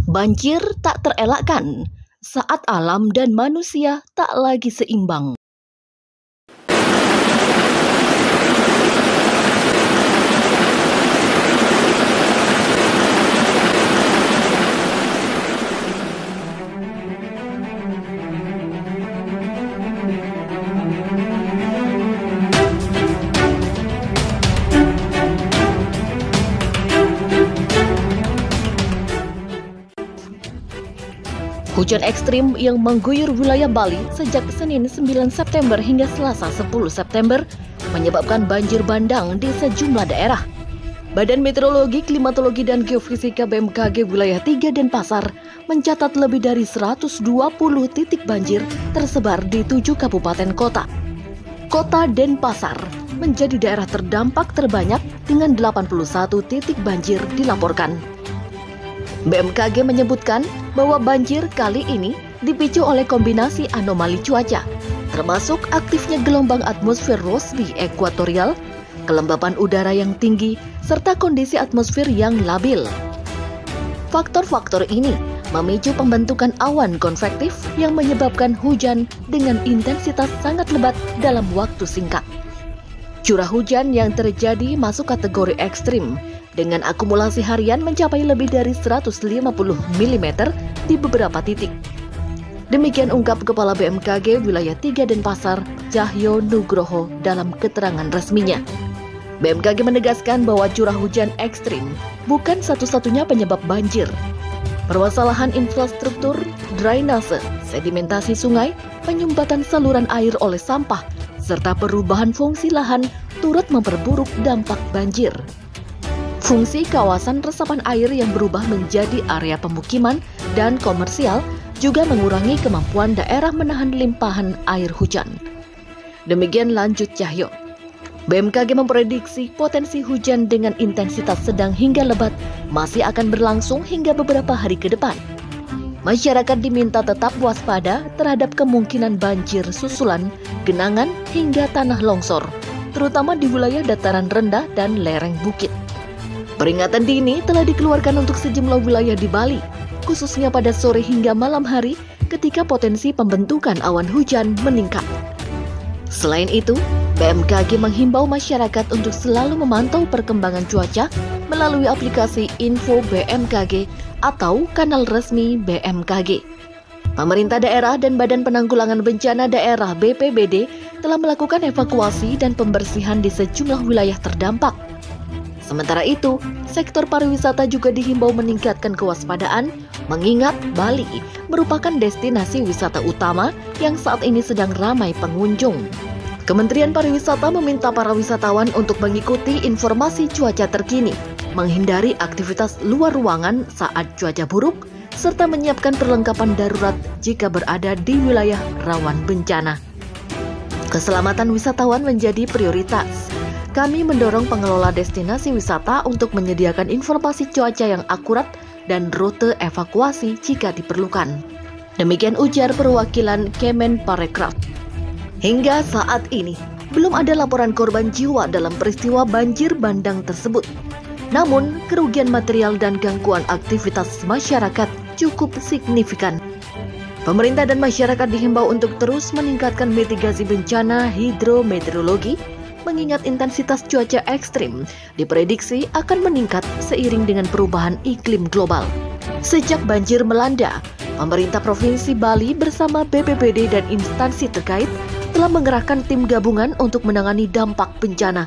Banjir tak terelakkan saat alam dan manusia tak lagi seimbang. Hujan ekstrim yang mengguyur wilayah Bali sejak Senin 9 September hingga Selasa 10 September menyebabkan banjir bandang di sejumlah daerah. Badan Meteorologi, Klimatologi, dan Geofisika BMKG wilayah 3 Denpasar mencatat lebih dari 120 titik banjir tersebar di 7 kabupaten kota. Kota Denpasar menjadi daerah terdampak terbanyak dengan 81 titik banjir dilaporkan. BMKG menyebutkan bahwa banjir kali ini dipicu oleh kombinasi anomali cuaca, termasuk aktifnya gelombang atmosfer Rossby ekuatorial, kelembapan udara yang tinggi, serta kondisi atmosfer yang labil. Faktor-faktor ini memicu pembentukan awan konvektif yang menyebabkan hujan dengan intensitas sangat lebat dalam waktu singkat. Curah hujan yang terjadi masuk kategori ekstrim, dengan akumulasi harian mencapai lebih dari 150 mm di beberapa titik. Demikian ungkap Kepala BMKG wilayah 3 Denpasar, Cahyo Nugroho dalam keterangan resminya. BMKG menegaskan bahwa curah hujan ekstrim bukan satu-satunya penyebab banjir. Permasalahan infrastruktur, drainase, sedimentasi sungai, penyumbatan saluran air oleh sampah, serta perubahan fungsi lahan turut memperburuk dampak banjir. Fungsi kawasan resapan air yang berubah menjadi area pemukiman dan komersial juga mengurangi kemampuan daerah menahan limpahan air hujan. Demikian lanjut Cahyo. BMKG memprediksi potensi hujan dengan intensitas sedang hingga lebat masih akan berlangsung hingga beberapa hari ke depan. Masyarakat diminta tetap waspada terhadap kemungkinan banjir susulan, genangan, hingga tanah longsor, terutama di wilayah dataran rendah dan lereng bukit. Peringatan dini telah dikeluarkan untuk sejumlah wilayah di Bali, khususnya pada sore hingga malam hari ketika potensi pembentukan awan hujan meningkat. Selain itu, BMKG menghimbau masyarakat untuk selalu memantau perkembangan cuaca melalui aplikasi Info BMKG atau kanal resmi BMKG. Pemerintah daerah dan Badan Penanggulangan Bencana Daerah BPBD telah melakukan evakuasi dan pembersihan di sejumlah wilayah terdampak. Sementara itu, sektor pariwisata juga dihimbau meningkatkan kewaspadaan, mengingat Bali merupakan destinasi wisata utama yang saat ini sedang ramai pengunjung. Kementerian Pariwisata meminta para wisatawan untuk mengikuti informasi cuaca terkini, menghindari aktivitas luar ruangan saat cuaca buruk, serta menyiapkan perlengkapan darurat jika berada di wilayah rawan bencana. Keselamatan wisatawan menjadi prioritas. Kami mendorong pengelola destinasi wisata untuk menyediakan informasi cuaca yang akurat dan rute evakuasi jika diperlukan. Demikian ujar perwakilan Kemenparekraf. Hingga saat ini, belum ada laporan korban jiwa dalam peristiwa banjir bandang tersebut. Namun, kerugian material dan gangguan aktivitas masyarakat cukup signifikan. Pemerintah dan masyarakat dihimbau untuk terus meningkatkan mitigasi bencana hidrometeorologi, mengingat intensitas cuaca ekstrim diprediksi akan meningkat seiring dengan perubahan iklim global. Sejak banjir melanda, pemerintah Provinsi Bali bersama BPBD dan instansi terkait telah mengerahkan tim gabungan untuk menangani dampak bencana.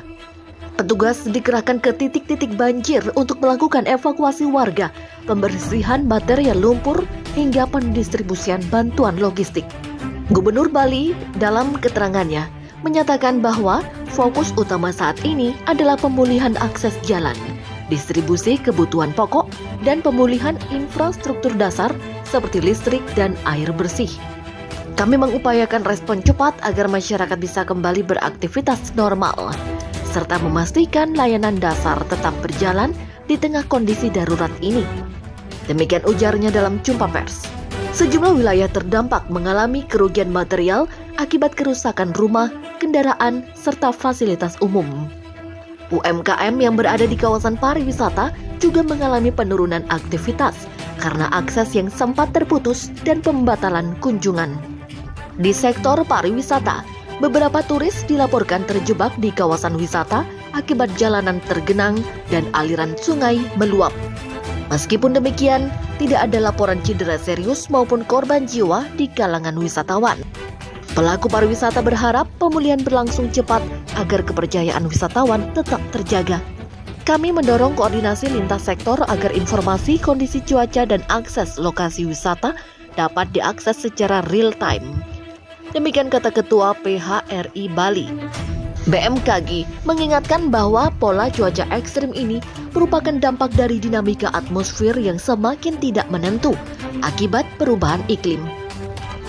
Petugas dikerahkan ke titik-titik banjir untuk melakukan evakuasi warga, pembersihan material lumpur, hingga pendistribusian bantuan logistik. Gubernur Bali dalam keterangannya menyatakan bahwa fokus utama saat ini adalah pemulihan akses jalan, distribusi kebutuhan pokok, dan pemulihan infrastruktur dasar seperti listrik dan air bersih. Kami mengupayakan respon cepat agar masyarakat bisa kembali beraktivitas normal, serta memastikan layanan dasar tetap berjalan di tengah kondisi darurat ini. Demikian ujarnya dalam jumpa pers. Sejumlah wilayah terdampak mengalami kerugian material akibat kerusakan rumah, kendaraan, serta fasilitas umum. UMKM yang berada di kawasan pariwisata juga mengalami penurunan aktivitas karena akses yang sempat terputus dan pembatalan kunjungan. Di sektor pariwisata, beberapa turis dilaporkan terjebak di kawasan wisata akibat jalanan tergenang dan aliran sungai meluap. Meskipun demikian, tidak ada laporan cedera serius maupun korban jiwa di kalangan wisatawan. Pelaku pariwisata berharap pemulihan berlangsung cepat agar kepercayaan wisatawan tetap terjaga. Kami mendorong koordinasi lintas sektor agar informasi kondisi cuaca dan akses lokasi wisata dapat diakses secara real time. Demikian kata Ketua PHRI Bali. BMKG mengingatkan bahwa pola cuaca ekstrim ini merupakan dampak dari dinamika atmosfer yang semakin tidak menentu akibat perubahan iklim.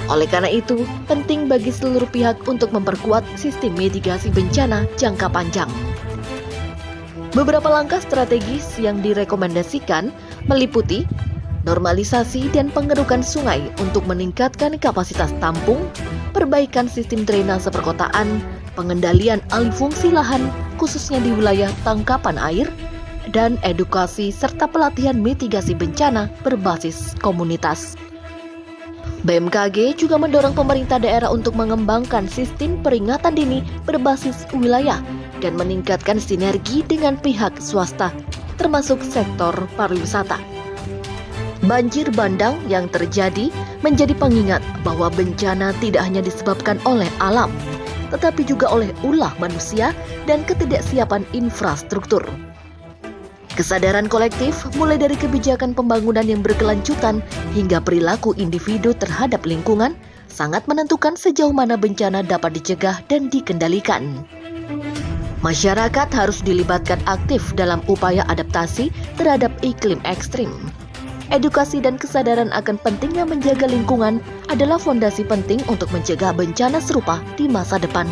Oleh karena itu, penting bagi seluruh pihak untuk memperkuat sistem mitigasi bencana jangka panjang. Beberapa langkah strategis yang direkomendasikan meliputi normalisasi dan pengerukan sungai untuk meningkatkan kapasitas tampung, perbaikan sistem drainase perkotaan, pengendalian alih fungsi lahan khususnya di wilayah tangkapan air, dan edukasi serta pelatihan mitigasi bencana berbasis komunitas. BMKG juga mendorong pemerintah daerah untuk mengembangkan sistem peringatan dini berbasis wilayah dan meningkatkan sinergi dengan pihak swasta, termasuk sektor pariwisata. Banjir bandang yang terjadi menjadi pengingat bahwa bencana tidak hanya disebabkan oleh alam, tetapi juga oleh ulah manusia dan ketidaksiapan infrastruktur. Kesadaran kolektif mulai dari kebijakan pembangunan yang berkelanjutan hingga perilaku individu terhadap lingkungan sangat menentukan sejauh mana bencana dapat dicegah dan dikendalikan. Masyarakat harus dilibatkan aktif dalam upaya adaptasi terhadap iklim ekstrim. Edukasi dan kesadaran akan pentingnya menjaga lingkungan adalah fondasi penting untuk mencegah bencana serupa di masa depan.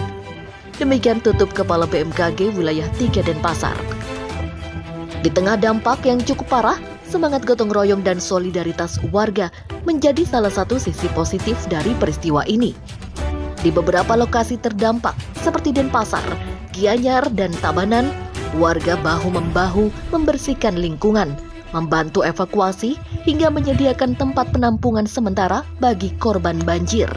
Demikian tutup Kepala BMKG Wilayah 3 Denpasar. Di tengah dampak yang cukup parah, semangat gotong royong dan solidaritas warga menjadi salah satu sisi positif dari peristiwa ini. Di beberapa lokasi terdampak seperti Denpasar, Gianyar, dan Tabanan, warga bahu-membahu membersihkan lingkungan, membantu evakuasi hingga menyediakan tempat penampungan sementara bagi korban banjir.